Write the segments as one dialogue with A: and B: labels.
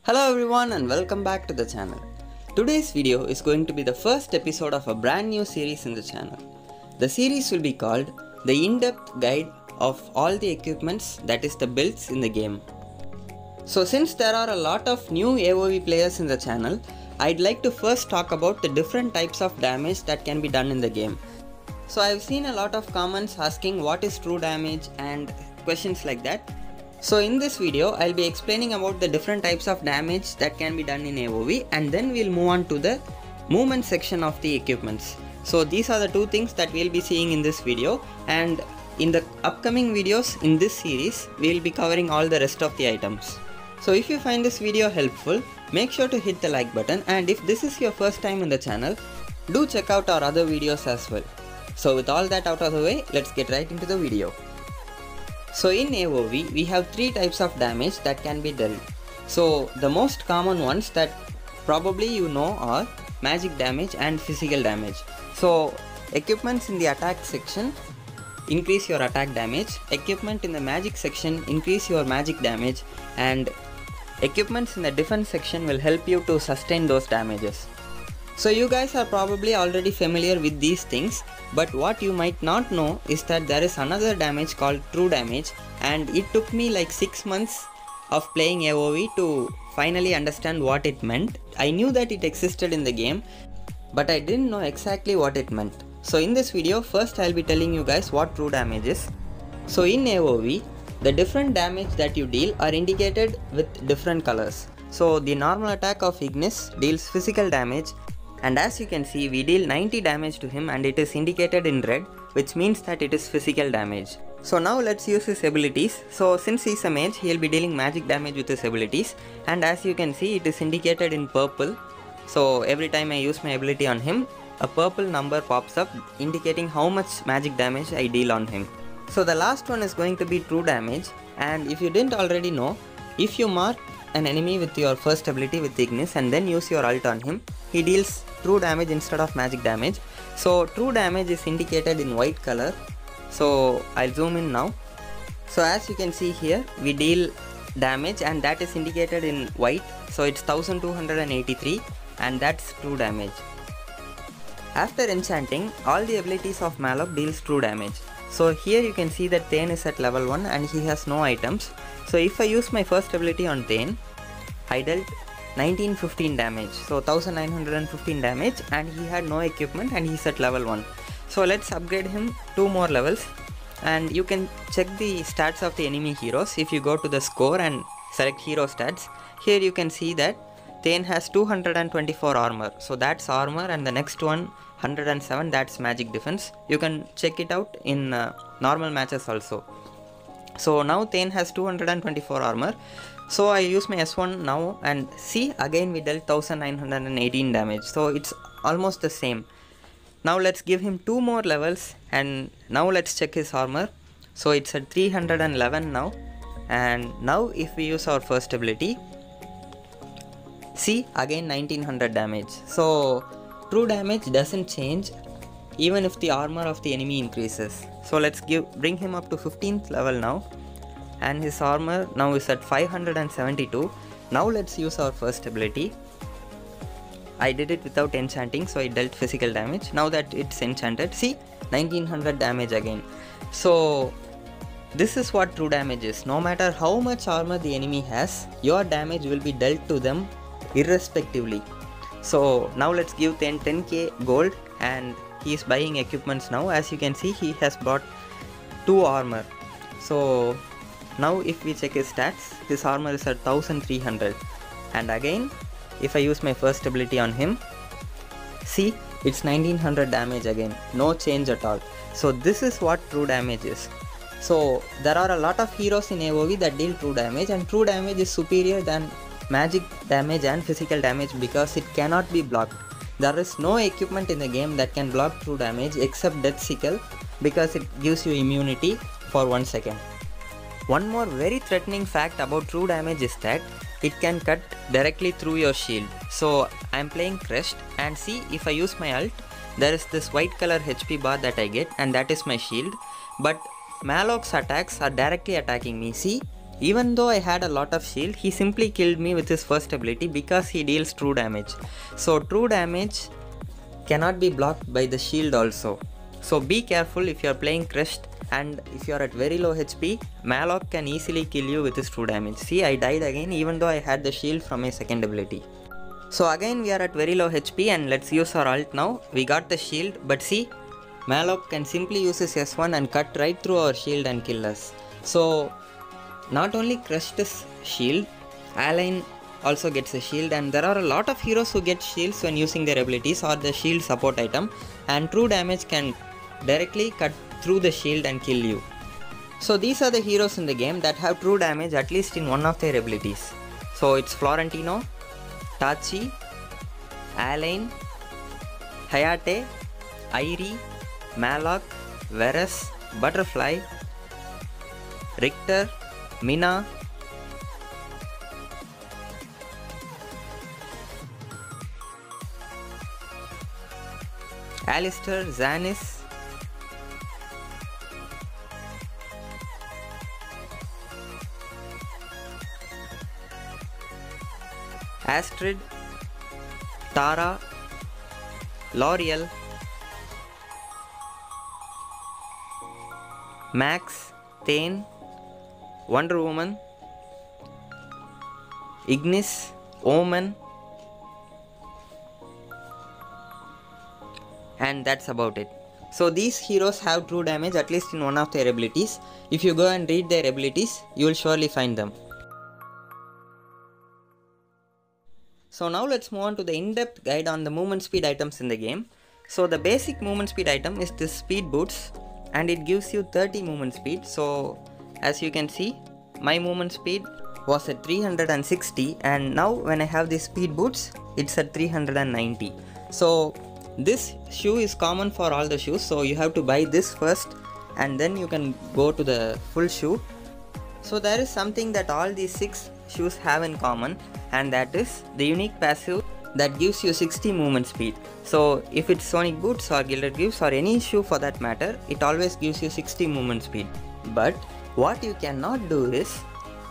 A: Hello everyone and welcome back to the channel. Today's video is going to be the first episode of a brand new series in the channel. The series will be called the in-depth guide of all the equipments, that is the builds in the game. So since there are a lot of new AoE players in the channel, I'd like to first talk about the different types of damage that can be done in the game. So I've seen a lot of comments asking what is true damage and questions like that. So in this video, I'll be explaining about the different types of damage that can be done in AoE, and then we'll move on to the movement section of the equipments. So these are the two things that we'll be seeing in this video, and in the upcoming videos in this series, we'll be covering all the rest of the items. So if you find this video helpful, make sure to hit the like button, and if this is your first time in the channel, do check out our other videos as well. So with all that out of the way, let's get right into the video. So in AoE, we have three types of damage that can be dealt. So the most common ones that probably you know are magic damage and physical damage. So equipments in the attack section increase your attack damage, equipment in the magic section increase your magic damage, and equipments in the defense section will help you to sustain those damages. So you guys are probably already familiar with these things, but what you might not know is that there is another damage called true damage, and it took me like 6 months of playing AoE to finally understand what it meant. I knew that it existed in the game, but I didn't know exactly what it meant. So in this video, first I'll be telling you guys what true damage is. So in AoE, the different damage that you deal are indicated with different colors. So the normal attack of Ignis deals physical damage, and as you can see, we deal 90 damage to him and it is indicated in red, which means that it is physical damage. So now let's use his abilities. So since he's a mage, he'll be dealing magic damage with his abilities, and as you can see, it is indicated in purple. So every time I use my ability on him, a purple number pops up indicating how much magic damage I deal on him. So the last one is going to be true damage, and if you didn't already know, if you mark an enemy with your first ability with Ignis and then use your ult on him, he deals true damage instead of magic damage. So true damage is indicated in white color. So I'll zoom in now. So as you can see here, we deal damage and that is indicated in white. So it's 1283 and that's true damage. After enchanting, all the abilities of Malok deals true damage. So here you can see that Thane is at level 1 and he has no items. So if I use my first ability on Thane, I dealt 1915 damage, so 1915 damage, and he had no equipment and he's at level 1. So let's upgrade him 2 more levels, and you can check the stats of the enemy heroes. If you go to the score and select hero stats, here you can see that Thane has 224 armor, so that's armor, and the next one 107, that's magic defense. You can check it out in normal matches also. So now Thane has 224 armor. So I use my S1 now, and see, again we dealt 1918 damage, so it's almost the same. Now let's give him 2 more levels, and now let's check his armor. So it's at 311 now, and now if we use our first ability, see, again 1900 damage. So true damage doesn't change even if the armor of the enemy increases. So let's bring him up to 15th level now, and his armor now is at 572. Now let's use our first ability. I did it without enchanting, so I dealt physical damage. Now that it's enchanted, see, 1900 damage again. So this is what true damage is. No matter how much armor the enemy has, your damage will be dealt to them irrespectively. So now let's give 10k gold, and he is buying equipments now. As you can see, he has bought 2 armor. So now if we check his stats, his armor is at 1300, and again if I use my first ability on him, see, it's 1900 damage again, no change at all. So this is what true damage is. So there are a lot of heroes in AoE that deal true damage, and true damage is superior than magic damage and physical damage because it cannot be blocked. There is no equipment in the game that can block true damage except Death Sickle, because it gives you immunity for 1 second. One more very threatening fact about true damage is that it can cut directly through your shield. So I'm playing Crest, and see, if I use my ult, there is this white color HP bar that I get, and that is my shield. But Malok's attacks are directly attacking me. See, Even though I had a lot of shield, he simply killed me with his first ability because he deals true damage. So true damage cannot be blocked by the shield also. So be careful if you are playing Crushed, and if you are at very low HP, Malok can easily kill you with his true damage. See, I died again even though I had the shield from my second ability. So again we are at very low HP and let's use our ult now. We got the shield, but see, Malok can simply use his S1 and cut right through our shield and kill us. So not only Crushed his shield, Alain also gets a shield, and there are a lot of heroes who get shields when using their abilities or the shield support item, and true damage can directly cut through the shield and kill you. So these are the heroes in the game that have true damage at least in one of their abilities. So it's Florentino, Tachi, Alain, Hayate, Airi, Malok, Varus, Butterfly, Richter, Mina, Alistair, Zanis, Astrid, Tara, L'Oreal, Max, Thane, Wonder Woman, Ignis, Omen, and that's about it. So these heroes have true damage at least in one of their abilities. If you go and read their abilities, you will surely find them. So now let's move on to the in-depth guide on the movement speed items in the game. So the basic movement speed item is this speed boots, and it gives you 30 movement speed. So as you can see, my movement speed was at 360, and now when I have these speed boots, it's at 390. So this shoe is common for all the shoes, so you have to buy this first and then you can go to the full shoe. So there is something that all these 6 shoes have in common, and that is the unique passive that gives you 60 movement speed. So if it's Sonic Boots or Gilded Greaves or any shoe for that matter, it always gives you 60 movement speed. But what you cannot do is,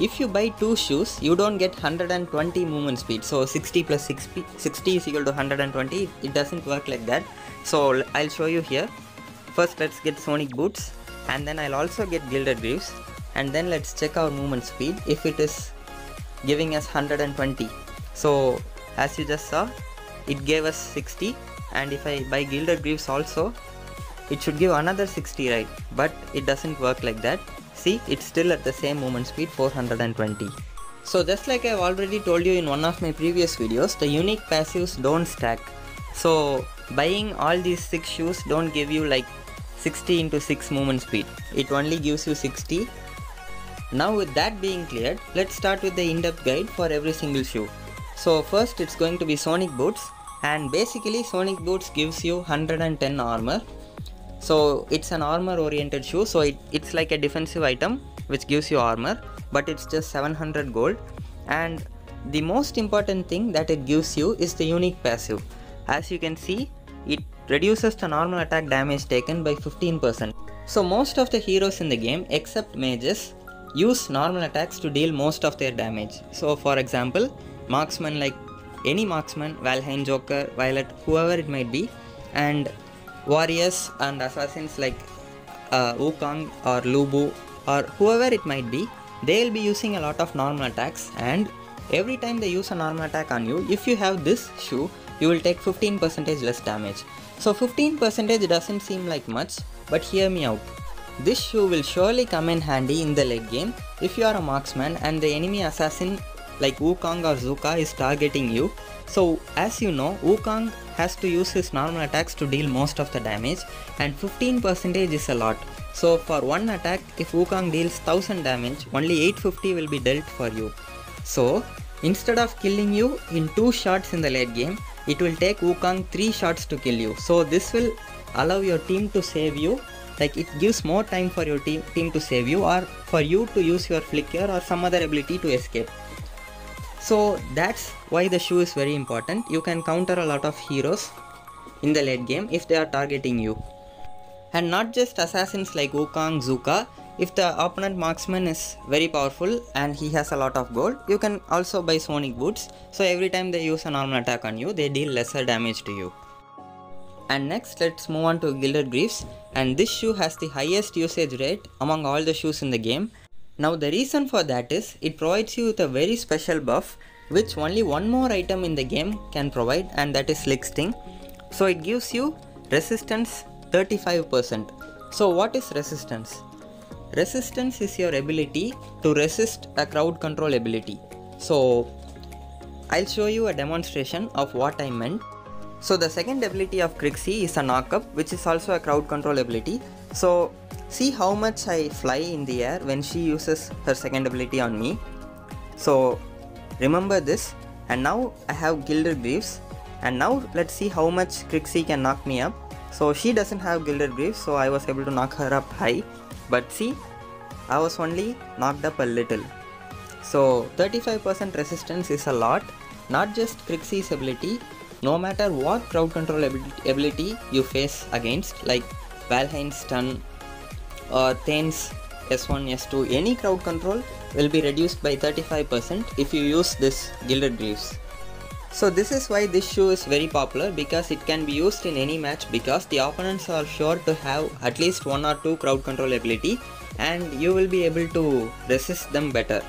A: if you buy 2 shoes, you don't get 120 movement speed. So 60 plus 60 is equal to 120. It doesn't work like that. So I'll show you here. First let's get Sonic Boots, and then I'll also get Gilded Greaves, and then let's check our movement speed if it is giving us 120. So as you just saw, it gave us 60, and if I buy Gilded Greaves also, it should give another 60, right? But it doesn't work like that. See, it's still at the same movement speed, 420. So just like I've already told you in one of my previous videos, the unique passives don't stack. So buying all these 6 shoes don't give you like 60 into 6 movement speed. It only gives you 60. Now with that being cleared, let's start with the in-depth guide for every single shoe. So first it's going to be Sonic Boots, and basically Sonic Boots gives you 110 armor. So it's an armor oriented shoe, so it's like a defensive item which gives you armor, but it's just 700 gold. And the most important thing that it gives you is the unique passive. As you can see, it reduces the normal attack damage taken by 15%. So most of the heroes in the game except mages use normal attacks to deal most of their damage. So for example, marksman, like any marksman, Valheim, Joker, Violet, whoever it might be, and warriors and assassins like Wukong or Lubu or whoever it might be, they will be using a lot of normal attacks, and every time they use a normal attack on you, if you have this shoe, you will take 15% less damage. So 15% doesn't seem like much, but hear me out. This shoe will surely come in handy in the late game if you are a marksman and the enemy assassin like Wukong or Zuka is targeting you. So as you know, Wukong has to use his normal attacks to deal most of the damage, and 15% is a lot. So for one attack, if Wukong deals 1000 damage, only 850 will be dealt for you. So instead of killing you in 2 shots in the late game, it will take Wukong 3 shots to kill you. So this will allow your team to save you, like it gives more time for your team to save you, or for you to use your flicker or some other ability to escape. So that's why the shoe is very important. You can counter a lot of heroes in the late game if they are targeting you. And not just assassins like Wukong, Zuka, if the opponent marksman is very powerful and he has a lot of gold, you can also buy sonic boots. So every time they use a normal attack on you, they deal lesser damage to you. And next let's move on to Gilded Greaves, and this shoe has the highest usage rate among all the shoes in the game. Now the reason for that is it provides you with a very special buff which only one more item in the game can provide, and that is Slick Sting. So it gives you resistance 35%. So what is resistance? Resistance is your ability to resist a crowd control ability. So I'll show you a demonstration of what I meant. So the second ability of Crixie is a knock-up, which is also a crowd control ability. So see how much I fly in the air when she uses her second ability on me. So remember this, and now I have Gilded Greaves, and now let's see how much Crixie can knock me up. So she doesn't have Gilded Greaves, so I was able to knock her up high, but see, I was only knocked up a little. So 35% resistance is a lot. Not just Crixie's ability, no matter what crowd control ability you face against, like Valheim's stun or Thane's S1, S2, any crowd control will be reduced by 35% if you use this Gilded Greaves. So this is why this shoe is very popular, because it can be used in any match, because the opponents are sure to have at least one or two crowd control ability and you will be able to resist them better.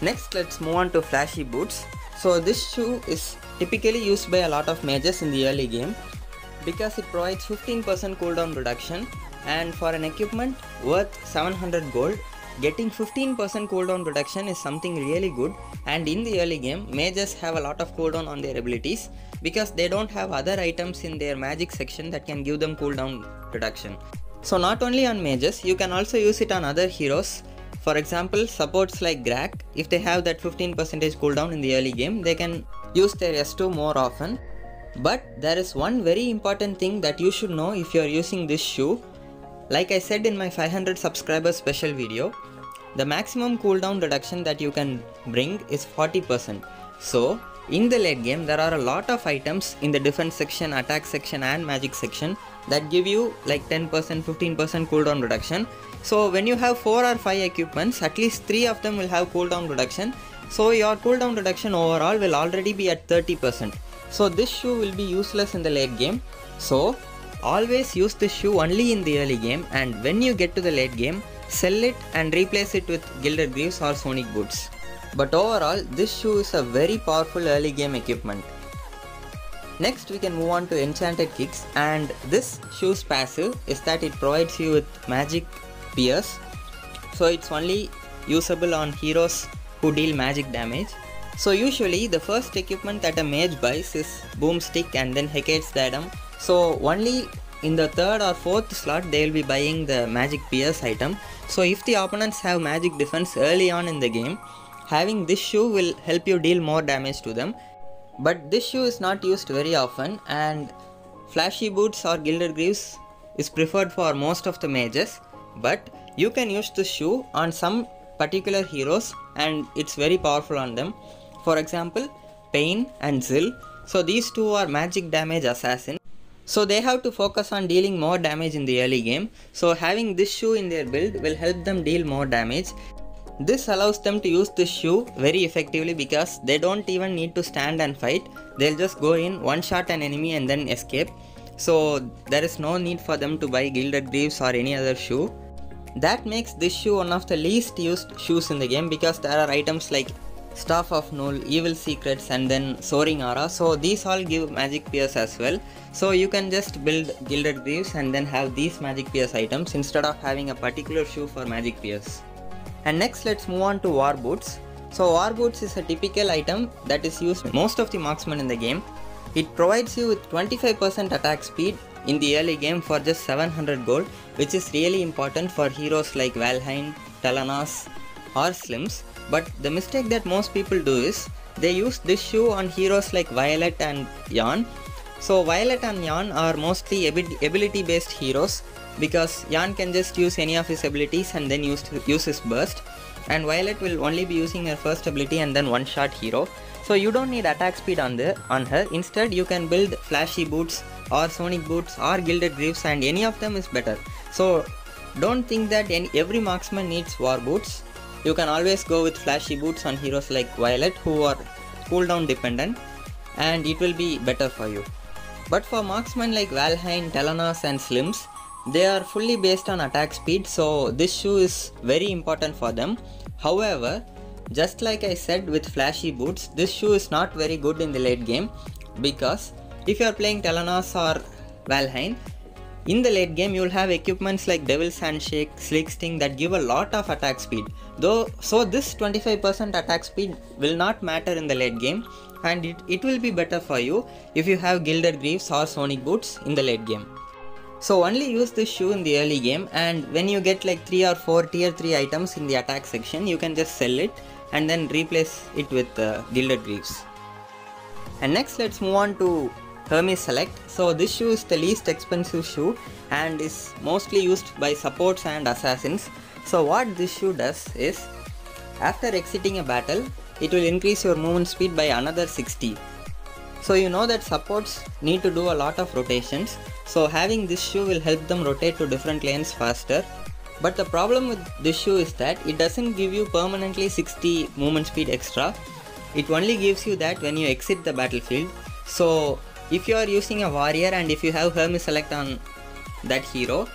A: Next let's move on to Flashy Boots. So this shoe is typically used by a lot of mages in the early game because it provides 15% cooldown reduction, and for an equipment worth 700 gold, getting 15% cooldown reduction is something really good. And in the early game, mages have a lot of cooldown on their abilities because they don't have other items in their magic section that can give them cooldown reduction. So not only on mages, you can also use it on other heroes. For example, supports like Grak, if they have that 15% cooldown in the early game, they can use their S2 more often. But there is one very important thing that you should know if you are using this shoe. Like I said in my 500 subscribers special video, the maximum cooldown reduction that you can bring is 40%. So in the late game, there are a lot of items in the defense section, attack section and magic section that give you like 10%, 15% cooldown reduction. So when you have 4 or 5 equipments, at least 3 of them will have cooldown reduction. So your cooldown reduction overall will already be at 30%. So this shoe will be useless in the late game. So always use this shoe only in the early game, and when you get to the late game, sell it and replace it with Gilded Greaves or Sonic Boots. But overall, this shoe is a very powerful early game equipment. Next we can move on to Enchanted Kicks, and this shoe's passive is that it provides you with magic pierce. So it's only usable on heroes who deal magic damage. So usually the first equipment that a mage buys is Boomstick and then Hecate's Diadem. So only in the 3rd or 4th slot they will be buying the magic pierce item. So if the opponents have magic defense early on in the game, having this shoe will help you deal more damage to them. But this shoe is not used very often, and Flashy Boots or Gilded Greaves is preferred for most of the mages. But you can use this shoe on some particular heroes and it's very powerful on them. For example, Pain and Zill. So these two are magic damage assassins. So they have to focus on dealing more damage in the early game. So having this shoe in their build will help them deal more damage. This allows them to use this shoe very effectively because they don't even need to stand and fight. They'll just go in, one-shot an enemy and then escape. So there is no need for them to buy Gilded Greaves or any other shoe. That makes this shoe one of the least used shoes in the game because there are items like Staff of Null, Evil Secrets and then Soaring Aura. So these all give magic pierce as well. So you can just build Gilded Greaves and then have these magic pierce items instead of having a particular shoe for magic pierce. And next let's move on to War Boots. So War Boots is a typical item that is used by most of the marksmen in the game. It provides you with 25% attack speed in the early game for just 700 gold, which is really important for heroes like Valheim, Talanos or Slims. But the mistake that most people do is they use this shoe on heroes like Violet and Yarn. So Violet and Yarn are mostly ability based heroes because Yarn can just use any of his abilities and then use his burst, and Violet will only be using her first ability and then one shot hero. So you don't need attack speed on her. Instead you can build Flashy Boots or Sonic Boots or Gilded Greaves, and any of them is better. So don't think that every marksman needs war boots. You can always go with flashy boots on heroes like Violet who are cooldown dependent, and it will be better for you. But for marksmen like Valheim, Telenos and Slims, they are fully based on attack speed, so this shoe is very important for them. However, just like I said with flashy boots, this shoe is not very good in the late game, because if you are playing Telenos or Valheim, in the late game you will have equipments like Devil's Handshake, Slick Sting that give a lot of attack speed. So this 25% attack speed will not matter in the late game, and it will be better for you if you have Gilded Greaves or Sonic Boots in the late game. So only use this shoe in the early game, and when you get like 3 or 4 tier 3 items in the attack section, you can just sell it and then replace it with Gilded Greaves. And next let's move on to Hermes Select. So this shoe is the least expensive shoe and is mostly used by supports and assassins. So what this shoe does is, after exiting a battle, it will increase your movement speed by another 60. So you know that supports need to do a lot of rotations, so having this shoe will help them rotate to different lanes faster. But the problem with this shoe is that it doesn't give you permanently 60 movement speed extra. It only gives you that when you exit the battlefield. So if you are using a warrior and if you have Hermes Select on that hero,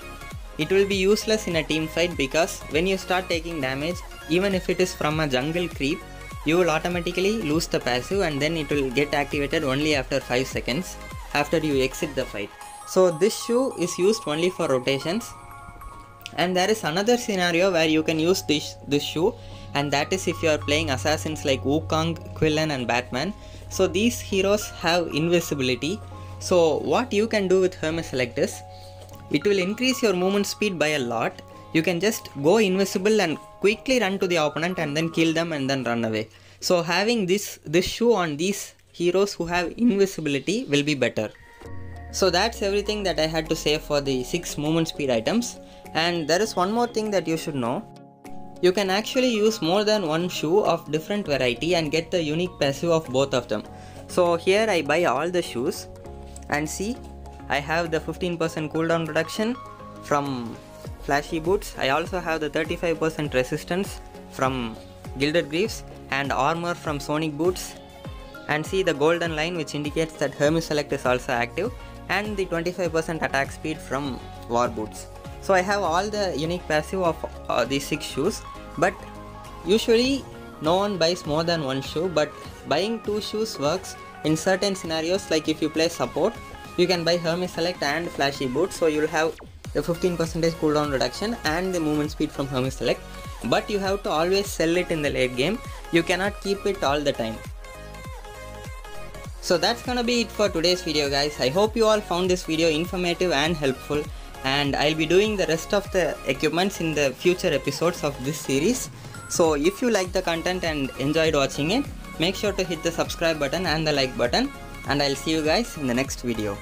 A: it will be useless in a team fight, because when you start taking damage, even if it is from a jungle creep, you will automatically lose the passive and then it will get activated only after 5 seconds after you exit the fight. So this shoe is used only for rotations. And there is another scenario where you can use this shoe, and that is if you are playing assassins like Wukong, Quillen and Batman. So these heroes have invisibility. So what you can do with Hermes Select is, it will increase your movement speed by a lot. You can just go invisible and quickly run to the opponent and then kill them and then run away. So having this shoe on these heroes who have invisibility will be better. So that's everything that I had to say for the 6 movement speed items. And there is one more thing that you should know. You can actually use more than one shoe of different variety and get the unique passive of both of them. So here I buy all the shoes and see, I have the 15% cooldown reduction from flashy boots. I also have the 35% resistance from Gilded Greaves and armor from Sonic boots, and see the golden line which indicates that Hermes Select is also active, and the 25% attack speed from war boots. So I have all the unique passive of these 6 shoes, but usually no one buys more than one shoe, but buying 2 shoes works in certain scenarios. Like if you play support, you can buy Hermes Select and flashy boots, so you'll have the 15% cooldown reduction and the movement speed from Hermes Select, but you have to always sell it in the late game. You cannot keep it all the time. So that's gonna be it for today's video, guys. I hope you all found this video informative and helpful, and I'll be doing the rest of the equipments in the future episodes of this series. So if you like the content and enjoyed watching it, make sure to hit the subscribe button and the like button, and I'll see you guys in the next video.